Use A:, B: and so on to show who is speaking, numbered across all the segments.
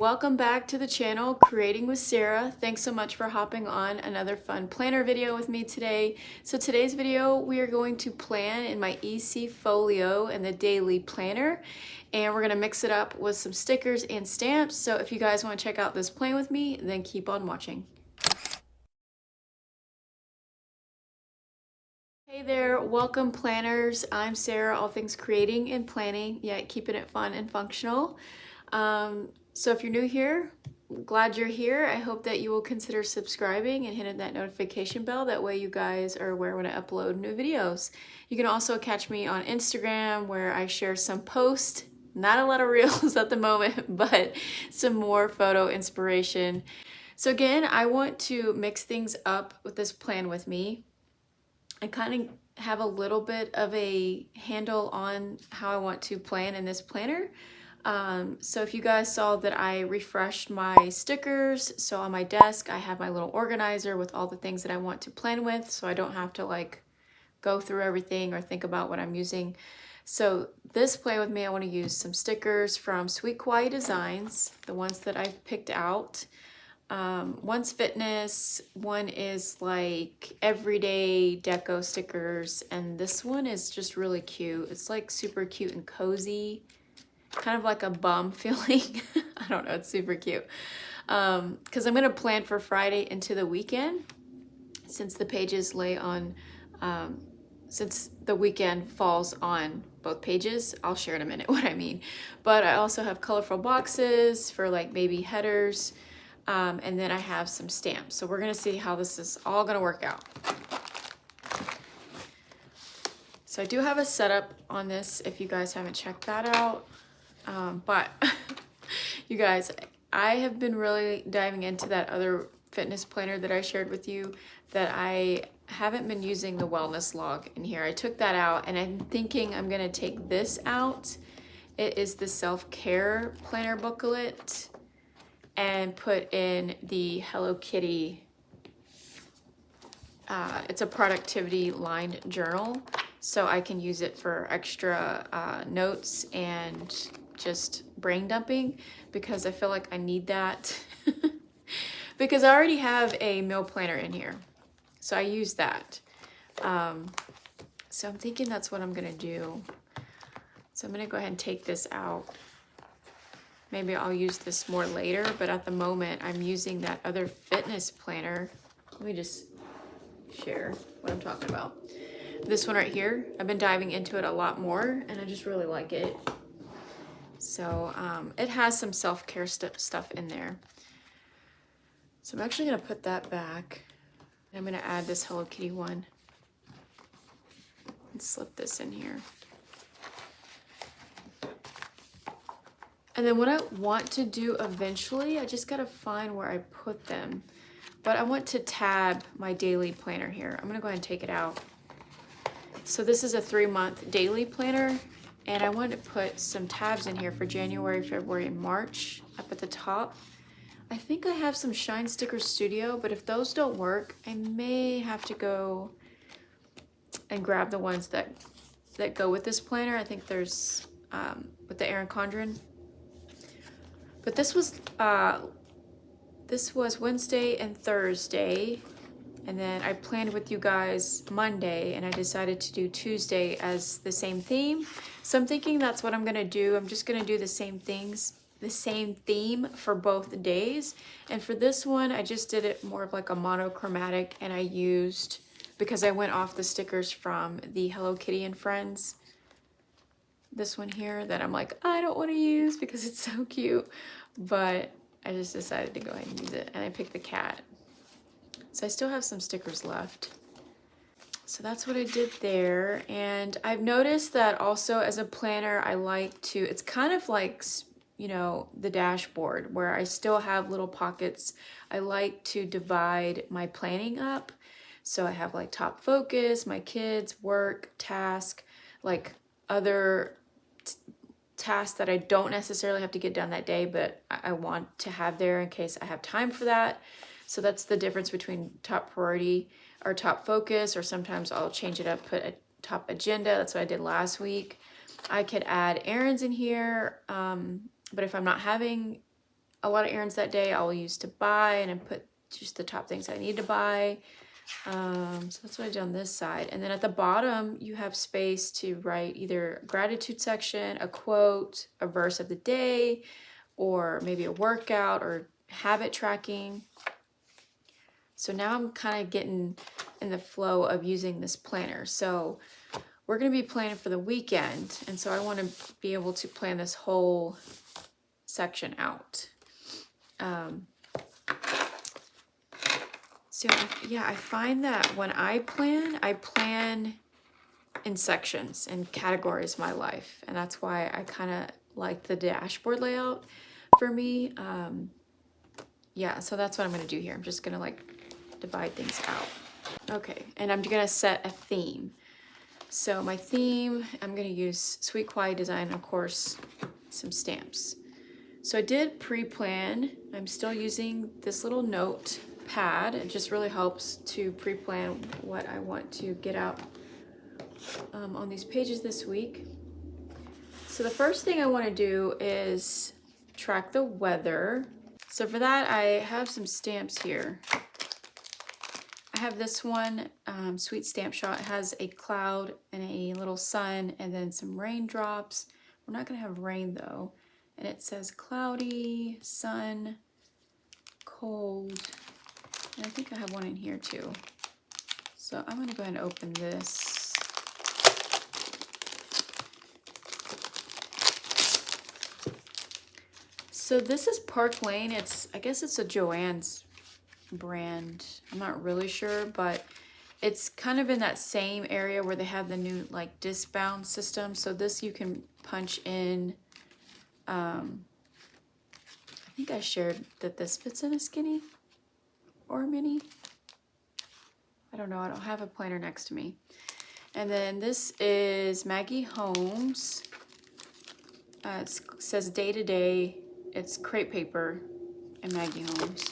A: Welcome back to the channel, Creating with Sarah. Thanks so much for hopping on another fun planner video with me today. So today's video, we are going to plan in my EC Folio and the daily planner, and we're gonna mix it up with some stickers and stamps. So if you guys wanna check out this plan with me, then keep on watching. Hey there, welcome planners. I'm Sarah, all things creating and planning, yet keeping it fun and functional. So if you're new here, glad you're here. I hope that you will consider subscribing and hitting that notification bell. That way you guys are aware when I upload new videos. You can also catch me on Instagram where I share some posts, not a lot of reels at the moment, but some more photo inspiration. So again, I want to mix things up with this plan with me. I kind of have a little bit of a handle on how I want to plan in this planner. So if you guys saw that I refreshed my stickers, so on my desk I have my little organizer with all the things that I want to plan with, so I don't have to like go through everything or think about what I'm using. So this plan with me, I want to use some stickers from Sweet Kawaii Designs, the ones that I've picked out. One's fitness, one is like everyday deco stickers, and this one is just really cute. It's like super cute and cozy, kind of like a bum feeling. I don't know, it's super cute. Because I'm gonna plan for Friday into the weekend, since the pages lay on, since the weekend falls on both pages. I'll share in a minute what I mean. But I also have colorful boxes for like maybe headers. And then I have some stamps. So we're gonna see how this is all gonna work out. So I do have a setup on this if you guys haven't checked that out. But you guys, I have been really diving into that other fitness planner that I shared with you that I haven't been using the wellness log in here. I took that out and I'm thinking I'm gonna take this out. It is the self-care planner booklet, and put in the Hello Kitty. It's a productivity lined journal, so I can use it for extra notes and just brain dumping, because I feel like I need that. Because I already have a meal planner in here, so I use that. So I'm thinking that's what I'm gonna do. So I'm gonna go ahead and take this out. Maybe I'll use this more later, but at the moment I'm using that other fitness planner. Let me just share what I'm talking about. This one right here, I've been diving into it a lot more and I just really like it. So it has some self-care stuff in there. So I'm actually gonna put that back. I'm gonna add this Hello Kitty one and slip this in here. And then what I want to do eventually, I just gotta find where I put them. But I want to tab my daily planner here. I'm gonna go ahead and take it out. So this is a 3-month daily planner, and I want to put some tabs in here for January, February, and March up at the top. I think I have some Shine Sticker Studio, but if those don't work, I may have to go and grab the ones that go with this planner. I think there's, with the Erin Condren. But this was Wednesday and Thursday, and then I planned with you guys Monday, and I decided to do Tuesday as the same theme. So I'm thinking that's what I'm gonna do. I'm just gonna do the same things, the same theme for both days. And for this one, I just did it more of like a monochromatic, and I used, because I went off the stickers from the Hello Kitty and Friends, this one here that I'm like, I don't want to use because it's so cute, but I just decided to go ahead and use it, and I picked the cat. So I still have some stickers left. So that's what I did there. And I've noticed that also as a planner, I like to, it's kind of like, you know, the dashboard where I still have little pockets. I like to divide my planning up. So I have like top focus, my kids, work, task, like other tasks that I don't necessarily have to get done that day, but I want to have there in case I have time for that. So that's the difference between top priority or top focus, or sometimes I'll change it up, put a top agenda. That's what I did last week. I could add errands in here, but if I'm not having a lot of errands that day I'll use to buy, and then put just the top things I need to buy. So that's what I did on this side. And then at the bottom, you have space to write either a gratitude section, a quote, a verse of the day, or maybe a workout or habit tracking. So now I'm kind of getting in the flow of using this planner. So we're going to be planning for the weekend. And so I want to be able to plan this whole section out. So yeah, I find that when I plan in sections and categories my life. And that's why I kind of like the dashboard layout for me. Yeah, so that's what I'm going to do here. I'm just going to like divide things out. Okay, and I'm going to set a theme. So my theme, I'm going to use Sweet Quiet Design, and of course, some stamps. So I did pre-plan. I'm still using this little note pad. It just really helps to pre-plan what I want to get out on these pages this week. So the first thing I want to do is track the weather. So for that, I have some stamps here. I have this one, Sweet Stamp Shot. It has a cloud and a little sun and then some raindrops. We're not going to have rain though. And it says cloudy, sun, cold. And I think I have one in here too. So I'm going to go ahead and open this. So this is Park Lane. I guess it's a Joann's brand. I'm not really sure, but it's kind of in that same area where they have the new like disc bound system. So this you can punch in. I think I shared that this fits in a skinny or a mini. I don't know. I don't have a planner next to me. And then this is Maggie Holmes. It says day to day. It's crepe paper and Maggie Holmes.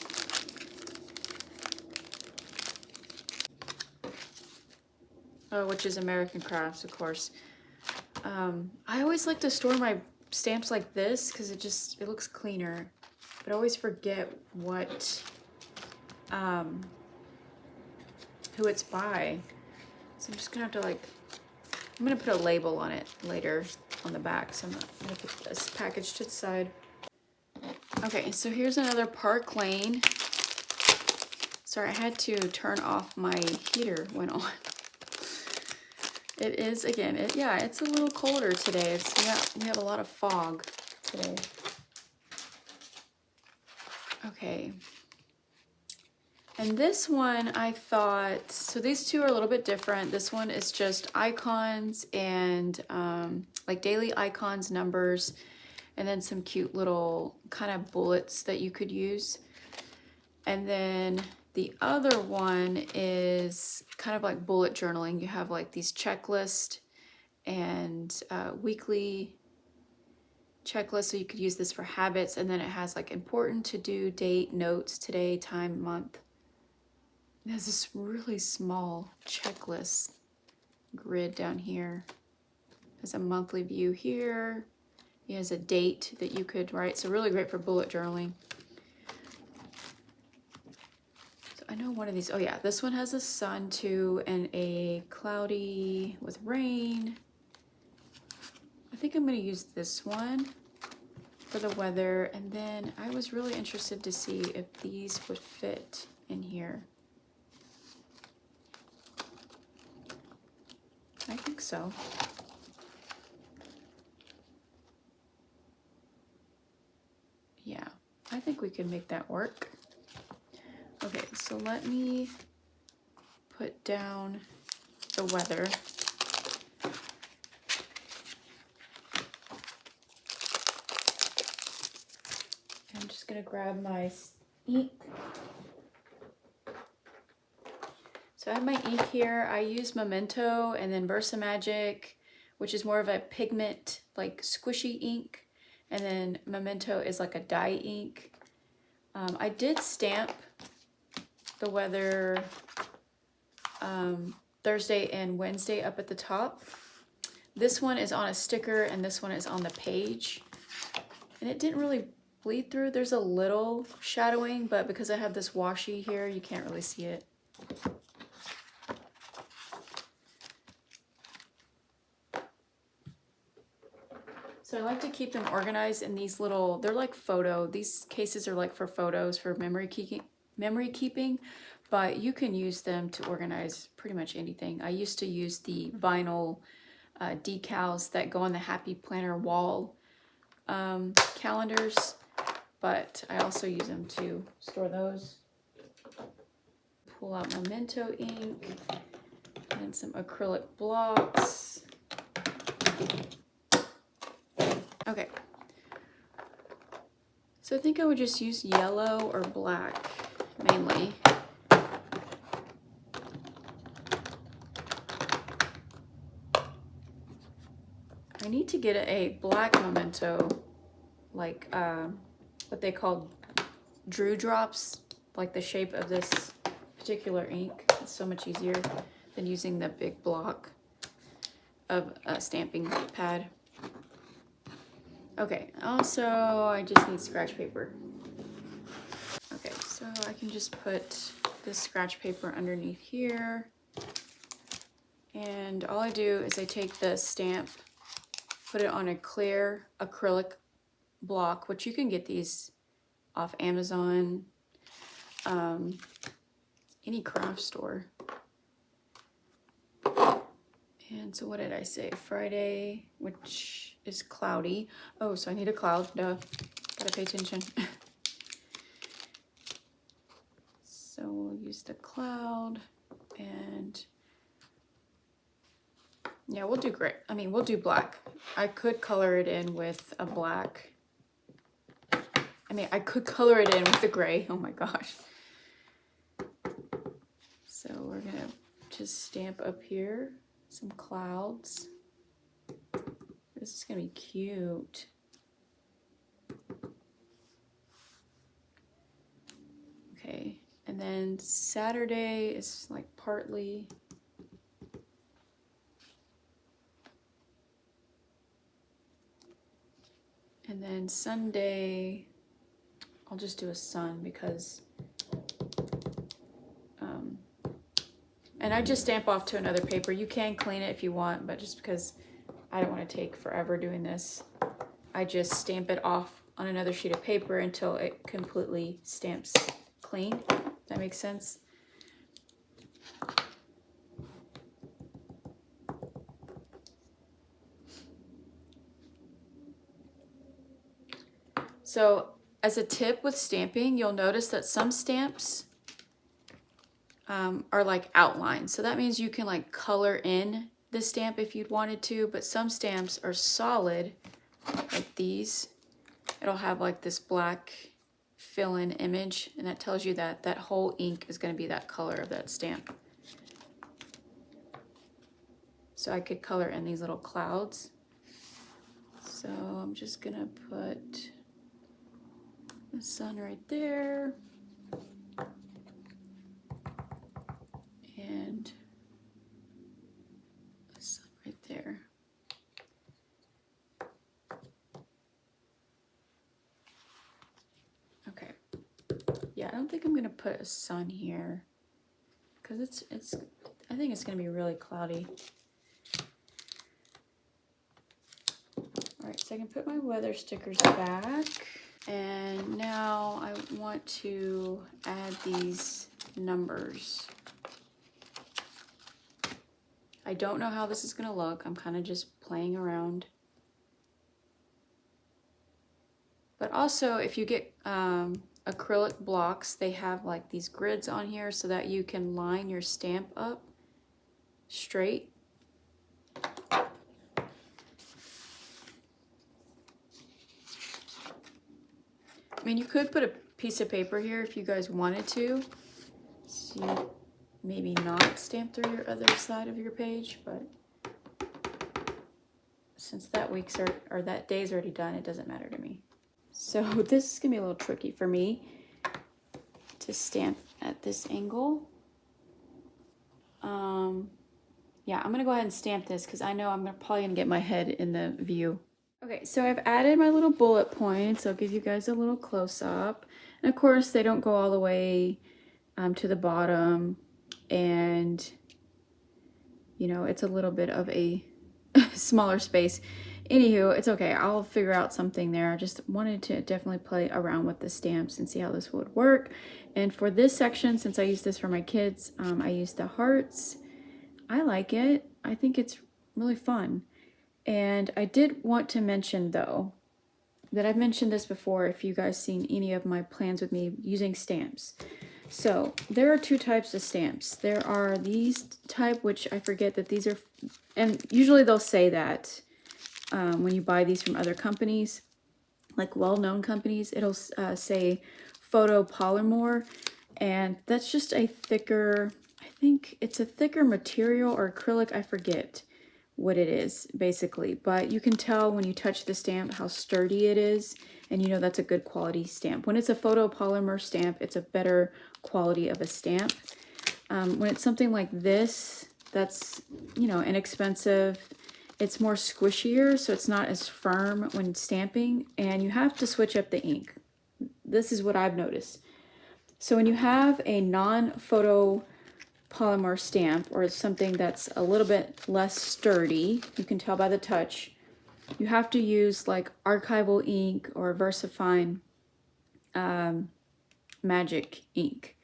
A: Oh, which is American Crafts, of course. I always like to store my stamps like this because it looks cleaner. But I always forget what, who it's by. So I'm just gonna have to I'm gonna put a label on it later on the back. So I'm gonna put this package to the side. Okay, so here's another Park Lane. Sorry, I had to turn off my heater went on. It is, again, it's a little colder today. We have a lot of fog today. Okay. And this one I thought, so these two are a little bit different. This one is just icons and like daily icons, numbers, and then some cute little kind of bullets that you could use. And then the other one is kind of like bullet journaling. You have like these checklists and weekly checklists, so you could use this for habits. And then it has like important to do, date, notes, today, time, month. There's this really small checklist grid down here. There's a monthly view here. It has a date that you could write. So really great for bullet journaling. So I know one of these, oh yeah, this one has a sun too and a cloudy with rain. I think I'm gonna use this one for the weather. And then I was really interested to see if these would fit in here. I think so. Yeah, I think we can make that work. Okay, so let me put down the weather. I'm just gonna grab my ink. So I have my ink here. I use Memento and then Versamagic, which is more of a pigment, like squishy ink. And then Memento is like a dye ink. I did stamp the weather Thursday and Wednesday up at the top. This one is on a sticker and this one is on the page. And it didn't really bleed through. There's a little shadowing, but because I have this washi here, you can't really see it. So I like to keep them organized in these little, they're like these cases are like for photos, for memory keeping, but you can use them to organize pretty much anything. I used to use the vinyl decals that go on the Happy Planner wall calendars, but I also use them to store those. Pull out Memento ink and some acrylic blocks. Okay, so I think I would just use yellow or black mainly. I need to get a black Memento, like what they call Drew drops, like the shape of this particular ink. It's so much easier than using the big block of a stamping pad. Okay, also I just need scratch paper. Okay, so I can just put this scratch paper underneath here. And all I do is I take the stamp, put it on a clear acrylic block, which you can get these off Amazon, any craft store. And so what did I say? Friday, which is cloudy. Oh, so I need a cloud. Duh. Gotta pay attention. So we'll use the cloud and yeah, we'll do gray. I mean, we'll do black. I could color it in with a black. I mean, I could color it in with the gray. Oh my gosh. So we're gonna just stamp up here some clouds. This is gonna be cute. Okay, and then Saturday is like partly. And then Sunday, I'll just do a sun because, and I just stamp off to another paper. You can clean it if you want, but just because I don't want to take forever doing this, I just stamp it off on another sheet of paper until it completely stamps clean. That makes sense? So as a tip with stamping, you'll notice that some stamps are like outlines. So that means you can like color in the stamp if you'd wanted to, but some stamps are solid, like these. It'll have like this black fill-in image, and that tells you that that whole ink is going to be that color of that stamp. So I could color in these little clouds. So I'm just going to put the sun right there. And the sun right there. Okay. Yeah, I don't think I'm gonna put a sun here because I think it's gonna be really cloudy. All right, so I can put my weather stickers back. And now I want to add these numbers. I don't know how this is gonna look. I'm kind of just playing around. But also, if you get acrylic blocks, they have like these grids on here so that you can line your stamp up straight. I mean, you could put a piece of paper here if you guys wanted to. So you maybe not stamp through your other side of your page, but since that week's or that day's already done, it doesn't matter to me. So this is gonna be a little tricky for me to stamp at this angle. Yeah, I'm gonna go ahead and stamp this because I know I'm probably gonna get my head in the view. Okay, so I've added my little bullet points. I'll give you guys a little close-up. And of course, they don't go all the way to the bottom. And, you know, it's a little bit of a smaller space. Anywho, it's okay. I'll figure out something there. I just wanted to definitely play around with the stamps and see how this would work. And for this section, since I use this for my kids, I use the hearts. I like it. I think it's really fun. And I did want to mention, though, that I've mentioned this before if you guys seen any of my plans with me using stamps. So there are two types of stamps. There are these type, which I forget that these are, and usually they'll say that when you buy these from other companies, like well-known companies, it'll say photopolymer, and that's just a thicker, I think it's a thicker material or acrylic, I forget what it is basically, but you can tell when you touch the stamp how sturdy it is, and you know that's a good quality stamp. When it's a photopolymer stamp, it's a better quality of a stamp. When it's something like this, that's, you know, inexpensive, it's more squishier, so it's not as firm when stamping, and you have to switch up the ink. This is what I've noticed. So when you have a non-photopolymer stamp, or something that's a little bit less sturdy, you can tell by the touch, you have to use like archival ink or VersaFine Magic ink.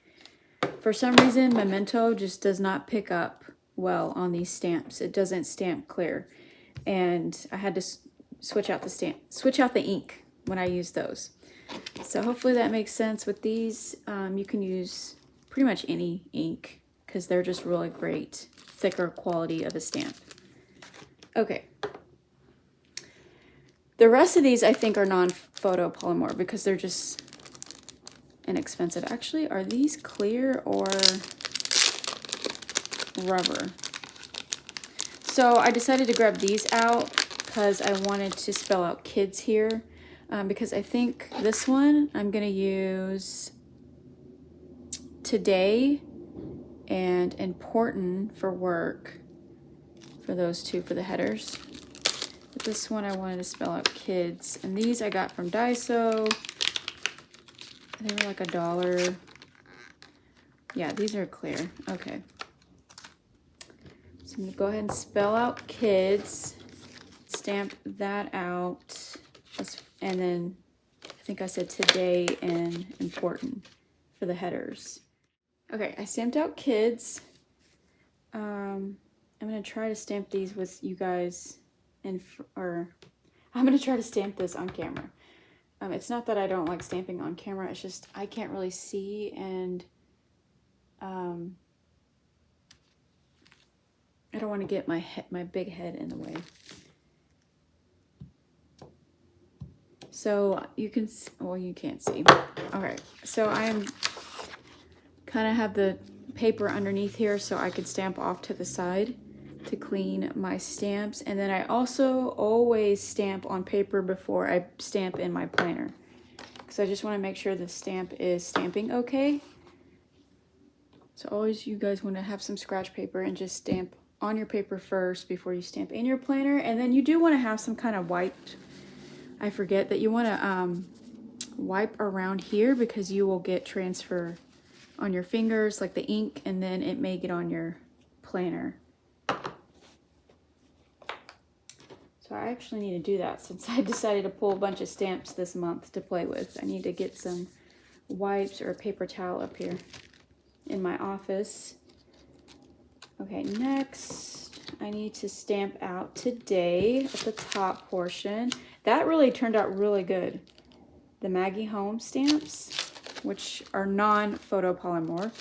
A: For some reason, Memento just does not pick up well on these stamps. It doesn't stamp clear. And I had to switch out the ink when I use those. So hopefully that makes sense. With these, you can use pretty much any ink because they're just really great, thicker quality of a stamp. Okay. The rest of these I think are non-photopolymer because they're just inexpensive. Actually, are these clear or rubber? So I decided to grab these out because I wanted to spell out kids here, because I think this one I'm going to use today and important for work, for those two, for the headers. But this one I wanted to spell out kids, and these I got from Daiso. They were like $1. Yeah, these are clear. Okay. So I'm going to go ahead and spell out kids, stamp that out, and then I think I said today and important for the headers. Okay, I stamped out kids. I'm going to try to stamp these with you guys, I'm going to try to stamp this on camera. It's not that I don't like stamping on camera, it's just I can't really see, and I don't want to get my big head in the way. So you can, well, you can't see. Okay, so I'm kind of have the paper underneath here so I could stamp off to the side to clean my stamps. And then I also always stamp on paper before I stamp in my planner, because I just want to make sure the stamp is stamping okay. So always, you guys want to have some scratch paper and just stamp on your paper first before you stamp in your planner. And then you do want to have some kind of wipe. I forget that you want to wipe around here, because you will get transfer on your fingers, like the ink, and then it may get on your planner. So I actually need to do that since I decided to pull a bunch of stamps this month to play with. I need to get some wipes or a paper towel up here in my office. Okay, next I need to stamp out today at the top portion. That really turned out really good. The Maggie Home stamps, which are non-photopolymer.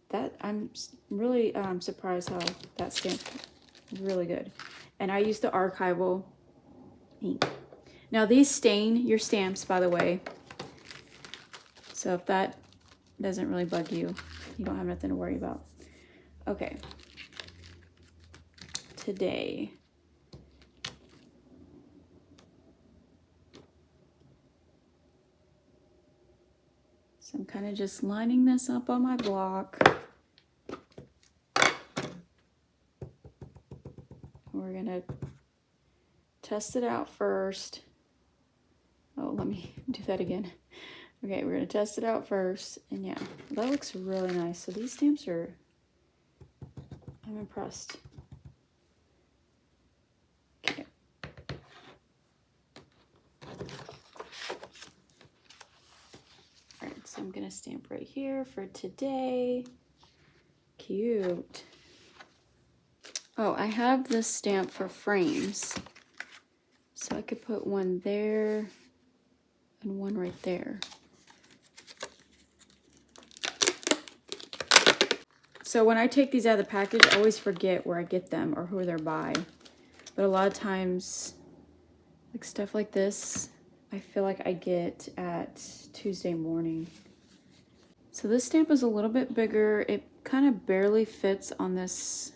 A: That I'm really surprised how that stamp is really good. And I use the archival ink. Now these stain your stamps, by the way. So if that doesn't really bug you, you don't have nothing to worry about. Okay. Today. So I'm kind of just lining this up on my block. We're gonna test it out first. Oh, let me do that again. Okay, we're gonna test it out first, and yeah, that looks really nice. So these stamps are, I'm impressed. Okay. All right, so I'm gonna stamp right here for today. Cute. Oh, I have this stamp for frames. So I could put one there and one right there. So when I take these out of the package, I always forget where I get them or who they're by. But a lot of times, like stuff like this, I feel like I get at Tuesday morning. So this stamp is a little bit bigger. It kind of barely fits on this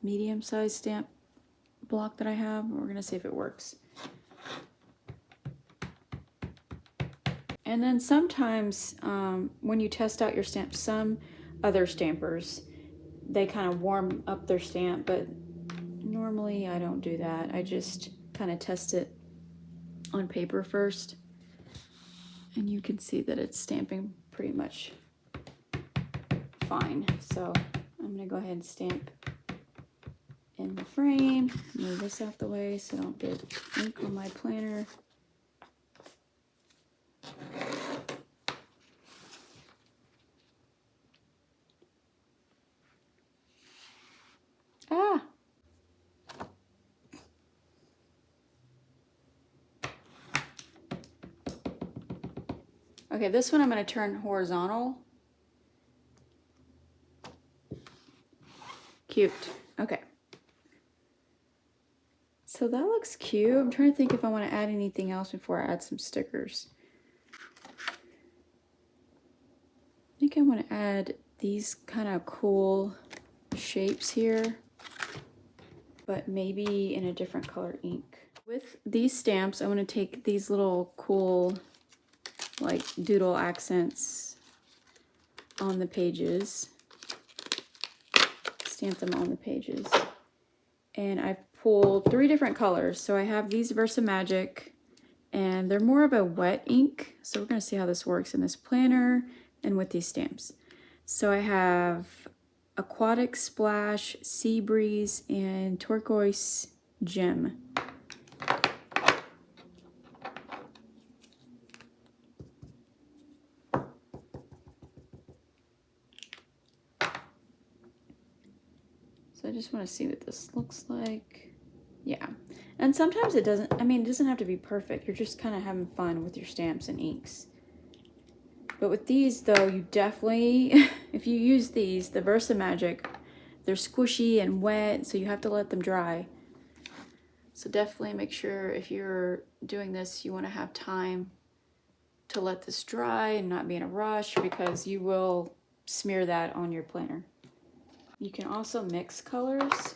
A: medium-sized stamp block that I have. We're gonna see if it works. And then sometimes when you test out your stamp, some other stampers, they kind of warm up their stamp, but normally I don't do that. I just kind of test it on paper first, and you can see that it's stamping pretty much fine. So I'm gonna go ahead and stamp in the frame, move this out the way so I don't get ink on my planner. Ah! Okay, this one I'm going to turn horizontal. Cute. Okay. So that looks cute. I'm trying to think if I want to add anything else before I add some stickers. I think I want to add these kind of cool shapes here, but maybe in a different color ink. With these stamps, I want to take these little cool like doodle accents on the pages, stamp them on the pages. And I've pulled 3 different colors. So I have these Versamagic, and they're more of a wet ink. So we're gonna see how this works in this planner and with these stamps. So I have Aquatic Splash, Sea Breeze, and Turquoise Gem. So I just want to see what this looks like. Yeah, and sometimes it doesn't, I mean, it doesn't have to be perfect. You're just kind of having fun with your stamps and inks. But with these though, you definitely, if you use these, the Versamagic, they're squishy and wet, so you have to let them dry. So definitely make sure if you're doing this, you want to have time to let this dry and not be in a rush, because you will smear that on your planner. You can also mix colors.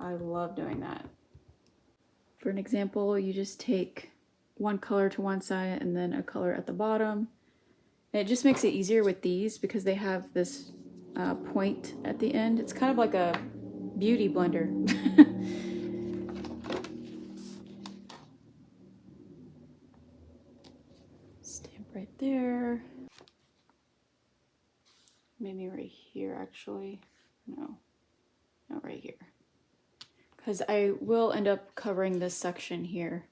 A: I love doing that. For an example, you just take one color to one side and then a color at the bottom. And it just makes it easier with these because they have this point at the end. It's kind of like a beauty blender. Stamp right there. Maybe right here actually. No, not right here. Because I will end up covering this section here.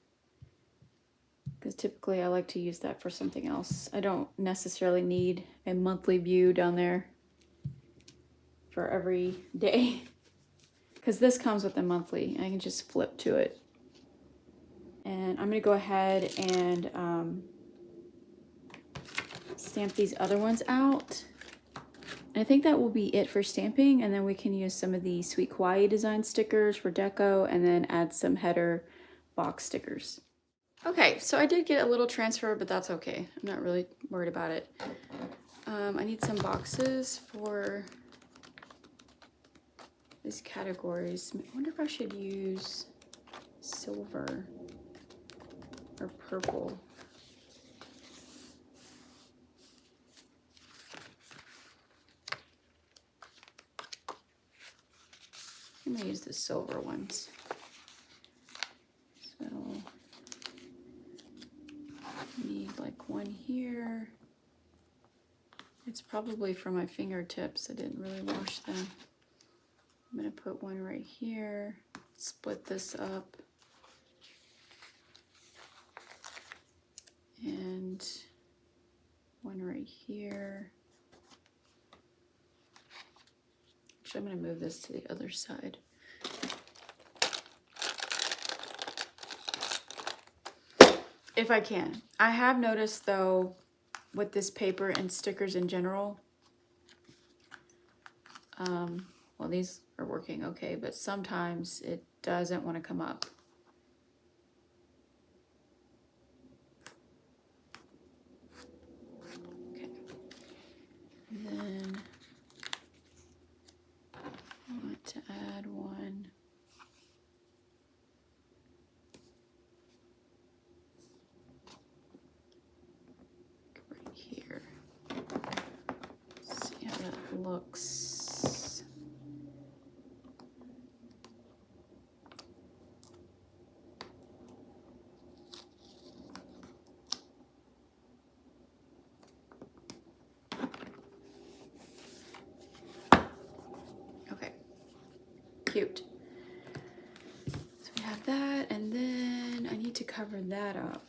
A: Because typically I like to use that for something else. I don't necessarily need a monthly view down there for every day. Because this comes with a monthly. I can just flip to it. And I'm going to go ahead and stamp these other ones out. I think that will be it for stamping, and then we can use some of the Sweet Kawaii design stickers for deco, and then add some header box stickers. Okay, so I did get a little transfer, but that's okay. I'm not really worried about it. I need some boxes for these categories. I wonder if I should use silver or purple. I'm gonna use the silver ones. one here. It's probably from my fingertips. I didn't really wash them. I'm gonna put one right here, split this up, and one right here. Actually, I'm gonna move this to the other side. If I can. I have noticed though, with this paper and stickers in general, well, these are working okay, but sometimes it doesn't want to come up. Okay. And then I want to add one. Right here. See how that looks. Cute. So we have that, and then I need to cover that up.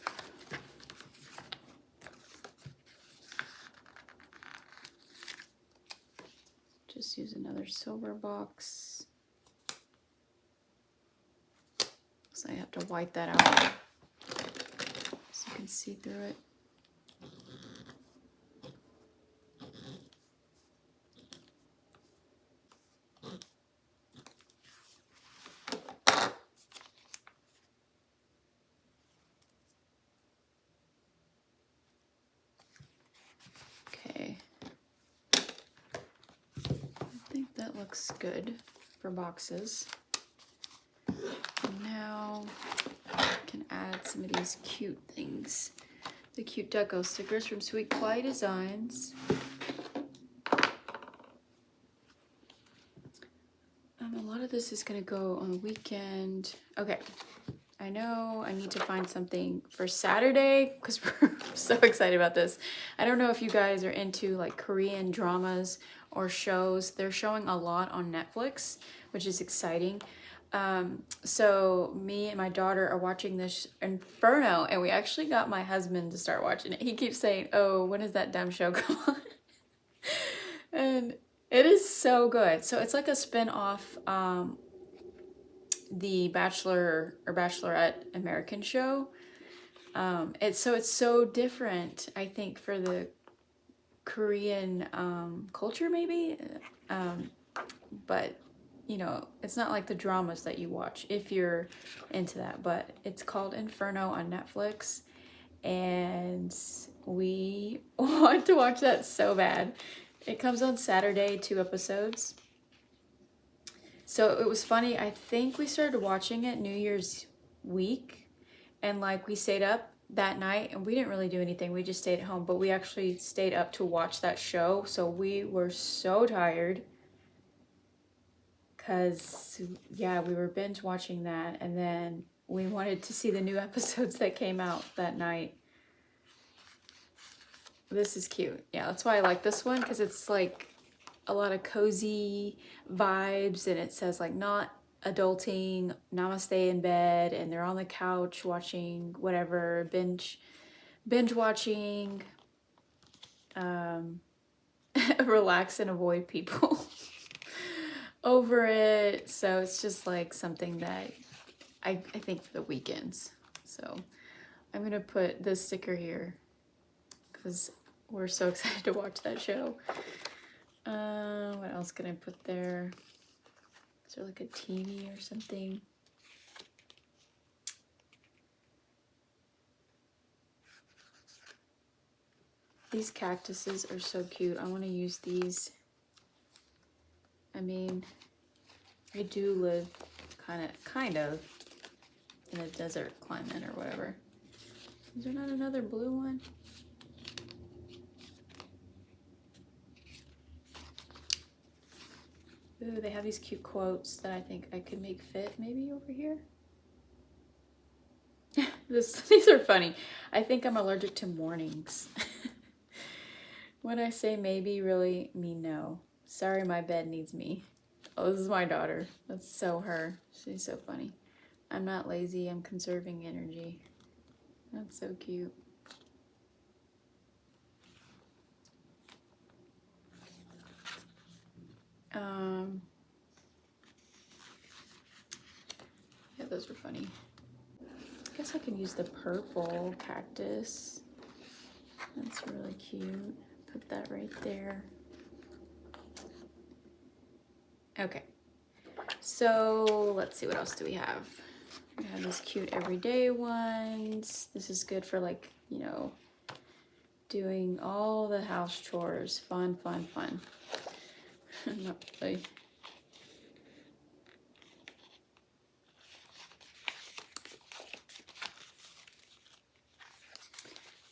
A: Just use another silver box. So I have to wipe that out so you can see through it. Looks good for boxes. And now I can add some of these cute things. The cute deco stickers from Sweet Ply Designs. A lot of this is going to go on the weekend. Okay, I know I need to find something for Saturday because we're so excited about this. I don't know if you guys are into like Korean dramas or shows. They're showing a lot on Netflix, which is exciting. So me and my daughter are watching this Inferno, and we actually got my husband to start watching it. He keeps saying, oh, when does that dumb show come on? And it is so good. So it's like a spin-off the Bachelor or Bachelorette American show. It's so different, I think, for the Korean culture maybe, but you know, it's not like the dramas that you watch if you're into that. But it's called Inferno on Netflix, and we want to watch that so bad. It comes on Saturday, 2 episodes. So it was funny, I think we started watching it New Year's week, and like we stayed up that night and we didn't really do anything. We just stayed at home, but we actually stayed up to watch that show. So we were so tired because, yeah, we were binge watching that, and then we wanted to see the new episodes that came out that night. This is cute. Yeah, that's why I like this one, because it's like a lot of cozy vibes, and it says like not adulting, namaste in bed, and they're on the couch watching whatever, binge watching, relax and avoid people over it. So it's just like something that I think for the weekends. So I'm gonna put this sticker here because we're so excited to watch that show. What else can I put there? Is there like a TV or something? These cactuses are so cute. I want to use these. I mean, I do live kind of in a desert climate or whatever. Is there not another blue one? Ooh, they have these cute quotes that I think I could make fit maybe over here. These are funny. I think I'm allergic to mornings. When I say maybe, really mean no. Sorry, my bed needs me. Oh, this is my daughter. That's so her. She's so funny. I'm not lazy, I'm conserving energy. That's so cute. Yeah, those are funny. I guess I can use the purple cactus. That's really cute. Put that right there. Okay. So let's see, what else do we have? We have these cute everyday ones. This is good for, like, you know, doing all the house chores. Fun, fun, fun. Not really.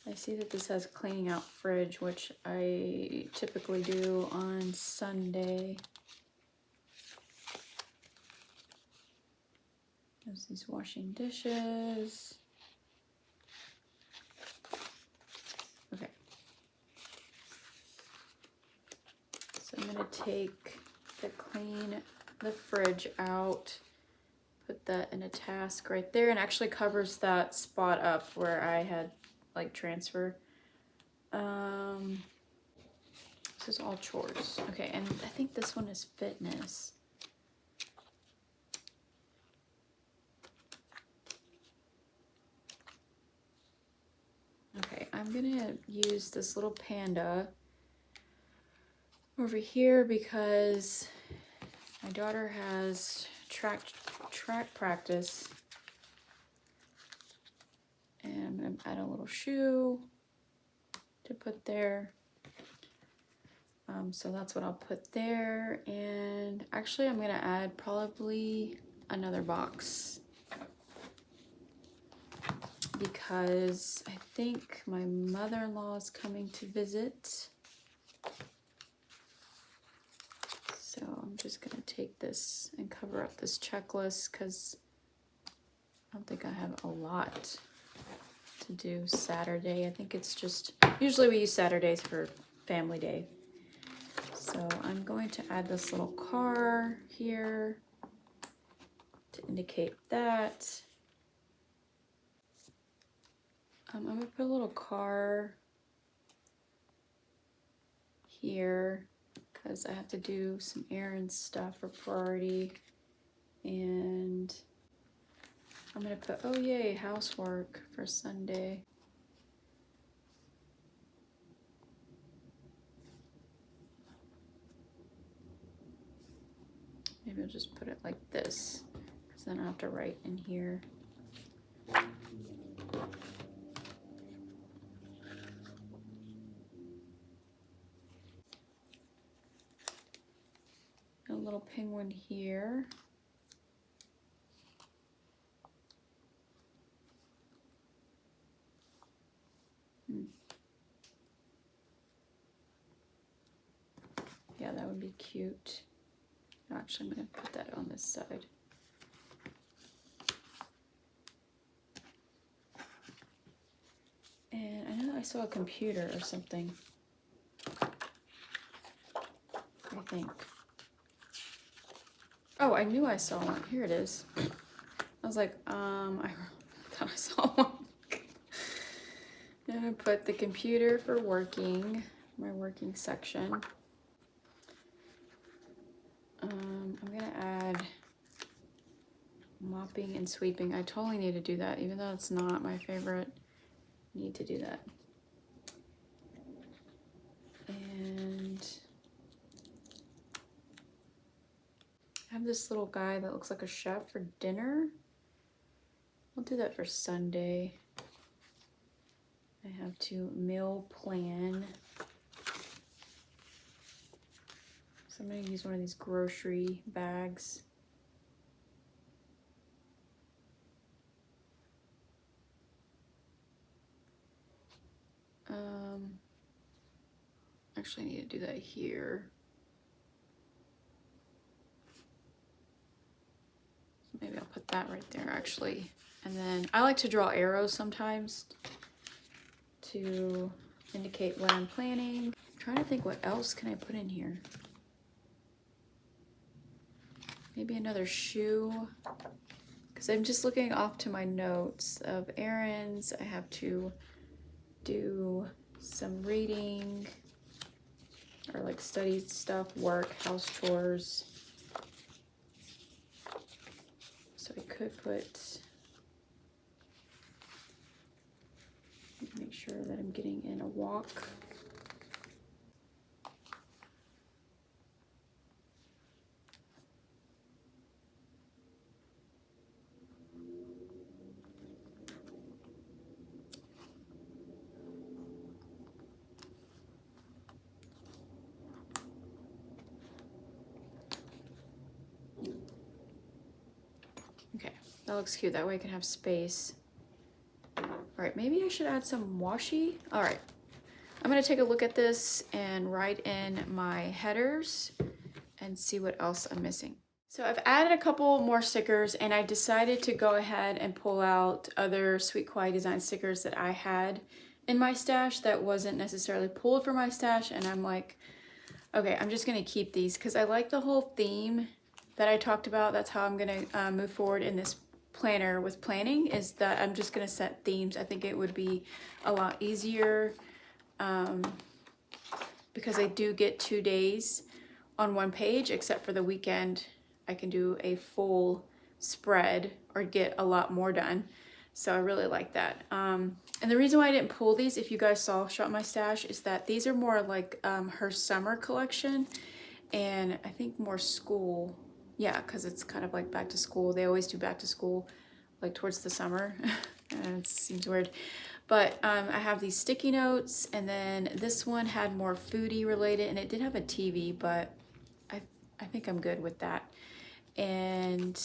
A: I see that this has cleaning out fridge, which I typically do on Sunday. There's these washing dishes. Okay. So I'm gonna take the clean the fridge out, put that in a task right there, and actually covers that spot up where I had like transfer. This is all chores. Okay, and I think this one is fitness. Okay, I'm gonna use this little panda over here because my daughter has track practice, and I'm gonna add a little shoe to put there. So that's what I'll put there, and actually I'm gonna add probably another box because I think my mother-in-law is coming to visit. So I'm just gonna take this and cover up this checklist because I don't think I have a lot to do Saturday. I think it's just, usually we use Saturdays for family day. So I'm going to add this little car here to indicate that. I'm gonna put a little car here because I have to do some errand stuff for priority, and I'm gonna put, oh yay, housework for Sunday. Maybe I'll just put it like this because then I have to write in here. A little penguin here. Yeah, that would be cute. Actually, I'm going to put that on this side. And I know I saw a computer or something. I think. Oh, I knew I saw one. Here it is. I was like, I thought I saw one. I'm gonna put the computer for working, my working section. I'm gonna add mopping and sweeping. I totally need to do that, even though it's not my favorite. I need to do that. And I have this little guy that looks like a chef for dinner. I'll do that for Sunday. I have to meal plan. So I'm going to use one of these grocery bags. Actually, I need to do that here. Maybe I'll put that right there, actually. And then I like to draw arrows sometimes to indicate what I'm planning. I'm trying to think what else can I put in here. Maybe another shoe, because I'm just looking off to my notes of errands. I have to do some reading or like study stuff, work, house chores. So I could put, make sure that I'm getting in a walk. Okay, that looks cute. That way I can have space. All right, maybe I should add some washi. All right, I'm gonna take a look at this and write in my headers and see what else I'm missing. So I've added a couple more stickers, and I decided to go ahead and pull out other Sweet Kawaii design stickers that I had in my stash that wasn't necessarily pulled from my stash, and I'm like, okay, I'm just gonna keep these because I like the whole theme that I talked about. That's how I'm gonna move forward in this planner with planning, is that I'm just gonna set themes. I think it would be a lot easier because I do get 2 days on one page, except for the weekend. I can do a full spread or get a lot more done. So I really like that. And the reason why I didn't pull these, if you guys saw Shop My Stash, is that these are more like her summer collection, and I think more school. Yeah, because it's kind of like back to school. They always do back to school like towards the summer. It seems weird. But I have these sticky notes, and then this one had more foodie related, and it did have a TV, but I think I'm good with that. And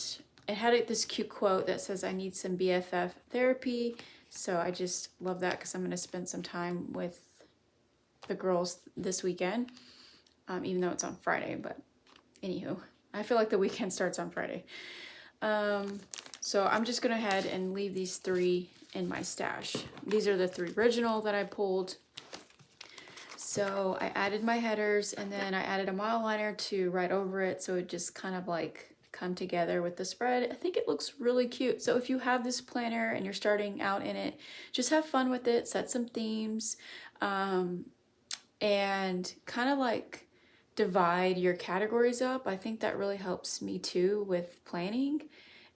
A: it had this cute quote that says, "I need some BFF therapy." So I just love that because I'm going to spend some time with the girls this weekend, even though it's on Friday. But anywho, I feel like the weekend starts on Friday. So I'm just going to head and leave these 3 in my stash. These are the 3 original that I pulled. So I added my headers, and then I added a mile liner to write over it, so it just kind of like come together with the spread. I think it looks really cute. So if you have this planner and you're starting out in it, just have fun with it, set some themes, and kind of like divide your categories up. I think that really helps me too with planning.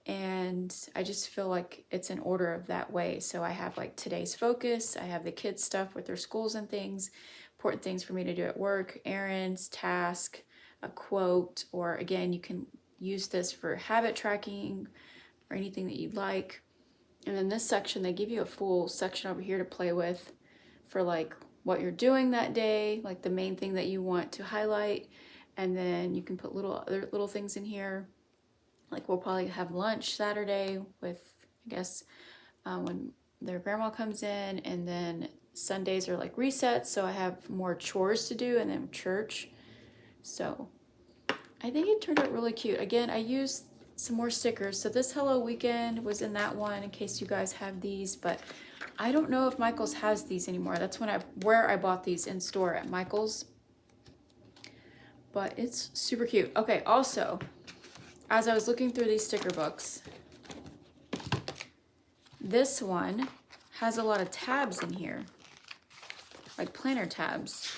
A: And I just feel like it's in order of that way. So I have like today's focus, I have the kids stuff with their schools and things, important things for me to do at work, errands, task, a quote, or again, you can use this for habit tracking or anything that you'd like. And then this section, they give you a full section over here to play with for like what you're doing that day, like the main thing that you want to highlight. And then you can put other little things in here. Like we'll probably have lunch Saturday with, I guess, when their grandma comes in, and then Sundays are like resets, so I have more chores to do, and then church. So I think it turned out really cute. Again, I used some more stickers. So this Hello Weekend was in that one in case you guys have these, but I don't know if Michael's has these anymore. That's where I bought these in store at Michael's. But it's super cute. Okay, also, as I was looking through these sticker books, this one has a lot of tabs in here, like planner tabs.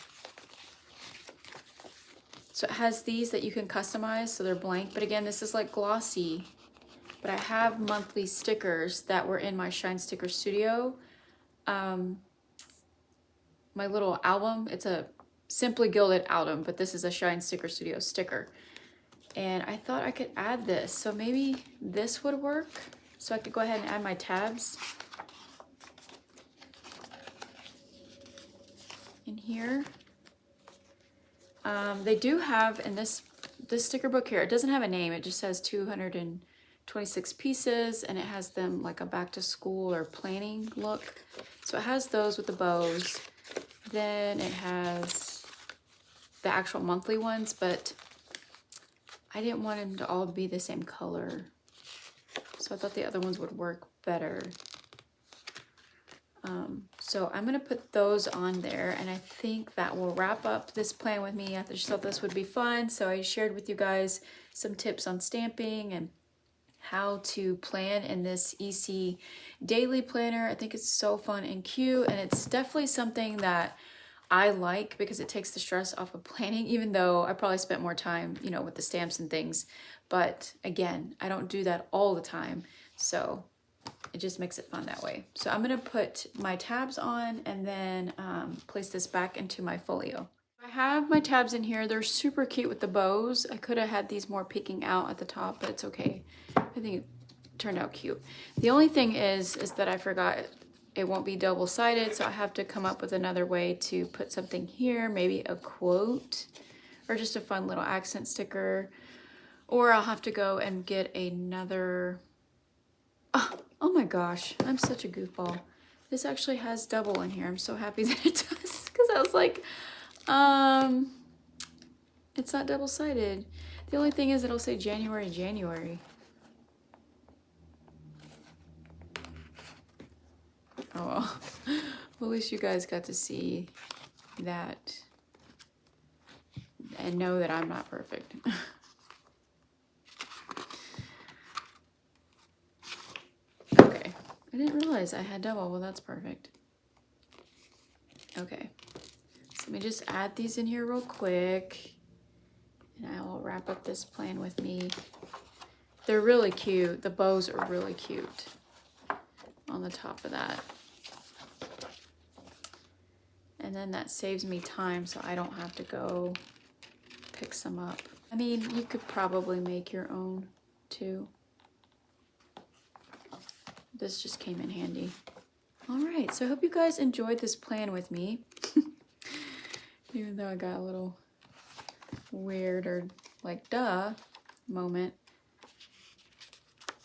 A: So it has these that you can customize, so they're blank. But again, this is like glossy. But I have monthly stickers that were in my Shine Sticker Studio. My little album, it's a Simply Gilded album, but this is a Shine Sticker Studio sticker. And I thought I could add this, so maybe this would work. So I could go ahead and add my tabs in here. They do have in this sticker book here, it doesn't have a name, it just says 226 pieces, and it has them like a back to school or planning look. So it has those with the bows. Then it has the actual monthly ones, but I didn't want them to all be the same color. So So I thought the other ones would work better. So I'm gonna put those on there, and I think that will wrap up this plan with me. I just thought this would be fun, so I shared with you guys some tips on stamping and how to plan in this EC daily planner. I think it's so fun and cute, and it's definitely something that I like because it takes the stress off of planning, even though I probably spent more time, you know, with the stamps and things. But again, I don't do that all the time, so it just makes it fun that way. So I'm gonna put my tabs on and then place this back into my folio. I have my tabs in here. They're super cute with the bows. I could have had these more peeking out at the top, but it's okay. I think it turned out cute. The only thing is that I forgot it won't be double-sided, so I have to come up with another way to put something here, maybe a quote or just a fun little accent sticker, or I'll have to go and get another. Oh my gosh, I'm such a goofball. This actually has double in here. I'm so happy that it does, because I was like, it's not double-sided. The only thing is it'll say January, January. Oh well. Well, at least you guys got to see that and know that I'm not perfect. Okay, I didn't realize I had double. Well, that's perfect. Okay, so let me just add these in here real quick, and I will wrap up this plan with me. They're really cute. The bows are really cute on the top of that. And then that saves me time, so I don't have to go pick some up. I mean, you could probably make your own too. This just came in handy. All right, so I hope you guys enjoyed this plan with me. Even though I got a little weird or like duh moment.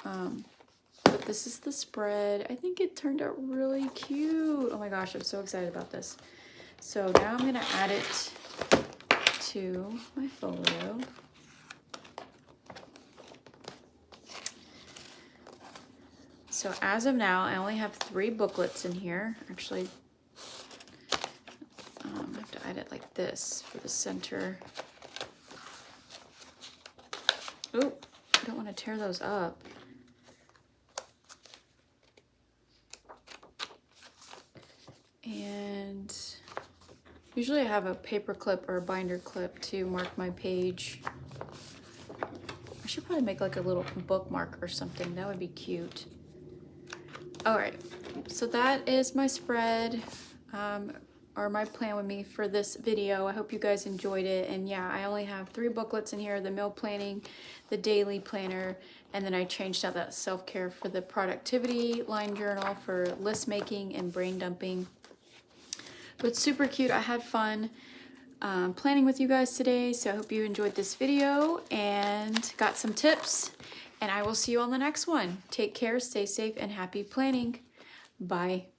A: But this is the spread. I think it turned out really cute. Oh my gosh, I'm so excited about this. So now I'm gonna add it to my folio. So as of now, I only have 3 booklets in here. Actually, I have to add it like this for the center. Oh, I don't want to tear those up. And usually I have a paper clip or a binder clip to mark my page. I should probably make like a little bookmark or something. That would be cute. All right, so that is my spread or my plan with me for this video. I hope you guys enjoyed it. And yeah, I only have 3 booklets in here, the meal planning, the daily planner, and then I changed out that self-care for the productivity line journal for list making and brain dumping. But super cute. I had fun planning with you guys today, so I hope you enjoyed this video and got some tips, and I will see you on the next one. Take care, stay safe, and happy planning. Bye.